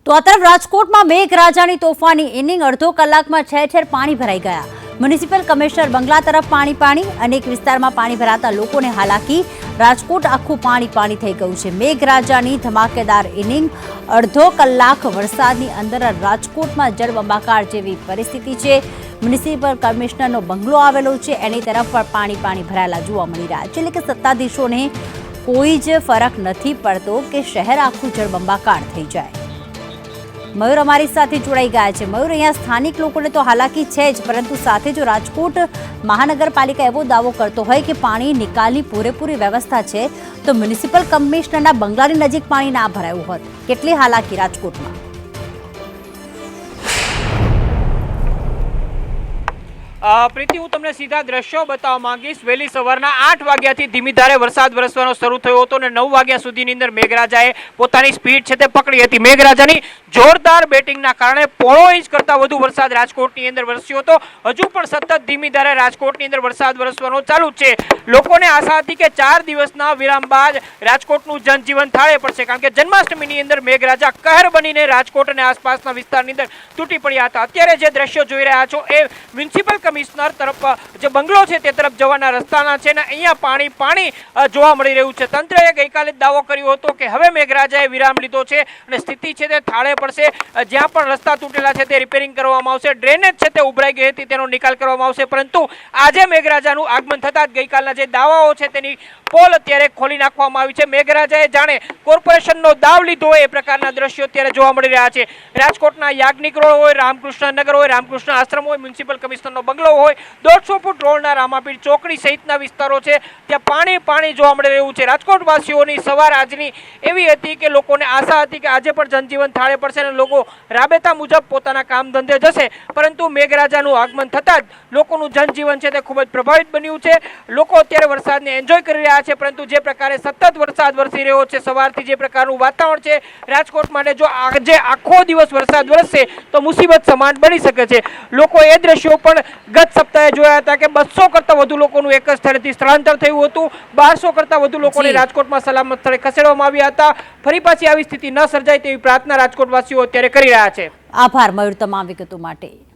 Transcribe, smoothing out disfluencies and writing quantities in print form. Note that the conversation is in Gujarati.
તો આ તરફ રાજકોટમાં મેઘરાજાની તોફાની ઇનિંગ અડધો કલાકમાં ઠેર પાણી ભરાઈ ગયા। મ્યુનિસિપલ કમિશનર બંગલા તરફ પાણી અનેક વિસ્તારમાં પાણી ભરાતા લોકોને હાલાકી। રાજકોટ આખું પાણી થઈ ગયું છે। મેઘરાજાની ધમાકેદાર ઇનિંગ અડધો કલાક વરસાદની અંદર રાજકોટમાં જળબંબાકાર જેવી પરિસ્થિતિ છે। મ્યુનિસિપલ કમિશનરનો બંગલો આવેલો છે એની તરફ પણ પાણી ભરાયેલા જોવા મળી રહ્યા છે। એટલે કે સત્તાધીશોને કોઈ જ ફરક નથી પડતો કે શહેર આખું જળબંબાકાર થઈ જાય। મયુર અમારી સાથે જોડાઈ ગયા છે। મયુર, અહીંયા સ્થાનિક લોકોને તો હાલાકી છે જ, પરંતુ સાથે જો રાજકોટ મહાનગરપાલિકા એવો દાવો કરતો હોય કે પાણી નિકાલની પૂરેપૂરી વ્યવસ્થા છે, તો મ્યુનિસિપલ કમિશનરના બંગલાની નજીક પાણી ના ભરાયું હોત, કેટલી હાલાકી રાજકોટમાં? પ્રીતિ, હું તમને સીધા દ્રશ્યો બતાવવા માંગીશ। વહેલી સવારના 8 વાગ્યાથી ધીમી ધારે વરસાદ વરસવાનો શરૂ થયો હતો અને 9 વાગ્યા સુધીની અંદર મેઘરાજાએ પોતાની સ્પીડ છે તે પકડી હતી। મેઘરાજાની જોરદાર બેટિંગના કારણે પોણો ઇંચ કરતાં વધુ વરસાદ રાજકોટની અંદર વરસ્યો હતો। હજુ પણ સતત ધીમી ધારે રાજકોટની અંદર વરસાદ વરસવાનો ચાલુ છે। લોકોને આશા હતી કે 4 દિવસના વિરામ બાદ રાજકોટનું જનજીવન થાળે પડશે, કારણ કે જન્માષ્ટમીની અંદર મેઘરાજા કહેર બનીને રાજકોટ અને આસપાસના વિસ્તારની અંદર તૂટી પડ્યા હતા। અત્યારે જે દ્રશ્યો જોઈ રહ્યા છો એ મ્યુનિસિપલ કમિશનર તરફ જે બંગલો છે તે તરફ જવાના રસ્તાના છે ને અહીંયા પાણી જોવા મળી રહ્યું છે। તંત્રએ ગઈકાલે દાવો કર્યો હતો કે હવે મેઘરાજાએ વિરામ લીધો છે અને સ્થિતિ છે તે થાળે પડશે। જ્યાં પણ રસ્તા તૂટેલા છે તે રિપેરિંગ કરવામાં આવશે, ડ્રેનેજ છે તે ઉભરાઈ ગઈ હતી તેનો નિકાલ કરવામાં આવશે। પરંતુ આજે મેઘરાજાનું આગમન થતાં જ ગઈકાલના જે દાવાઓ છે તેની પોલ અત્યારે ખોલી નાખવામાં આવી છે। મેઘરાજાએ જાણે કોર્પોરેશનનો દાવ લીધો હોય એ પ્રકારના દ્રશ્યો અત્યારે જોવા મળી રહ્યા છે। રાજકોટના યાજ્ઞિક રોડ હોય, રામકૃષ્ણ નગર હોય, રામકૃષ્ણ આશ્રમ હોય, મ્યુનિસિપલ કમિશનરનો બંગલો હોય, 150 ફૂટ રોડના રામાપીર ચોકડી સહિતના વિસ્તારો છે ત્યાં પાણી જોવા મળી રહ્યું છે। રાજકોટવાસીઓની સવાર આજની એવી હતી કે લોકોને આશા હતી કે આજે પણ જનજીવન થાળે પડશે અને લોકો રાબેતા મુજબ પોતાના કામ ધંધે જશે, પરંતુ મેઘરાજાનું આગમન થતાં જ લોકોનું જનજીવન છે તે ખૂબ જ પ્રભાવિત બન્યું છે। લોકો અત્યારે વરસાદને એન્જોય કરી રહ્યા છે, પરંતુ જે પ્રકારે સતત વરસાદ વરસી રહ્યો છે, સવારથી જે પ્રકારનું વાતાવરણ છે રાજકોટ માટે, જો આજે આખો દિવસ વરસાદ વરસશે તો મુસીબત સમાન બની શકે છે। લોકો એ દ્રશ્યો પણ ગત સપ્તાહે જોયા હતા કે 200 કરતાં વધુ લોકોનું એક જ સ્થળેથી સ્થળાંતર થયું હતું। 1200 કરતાં વધુ લોકોને રાજકોટમાં સલામત સ્થળે ખસેડવામાં આવ્યા હતા। ફરી પાછી આવી સ્થિતિ ન સર્જાય તેવી પ્રાર્થના રાજકોટવાસીઓ અત્યારે કરી રહ્યા છે। આભાર મયુર તમામ વિગતો માટે।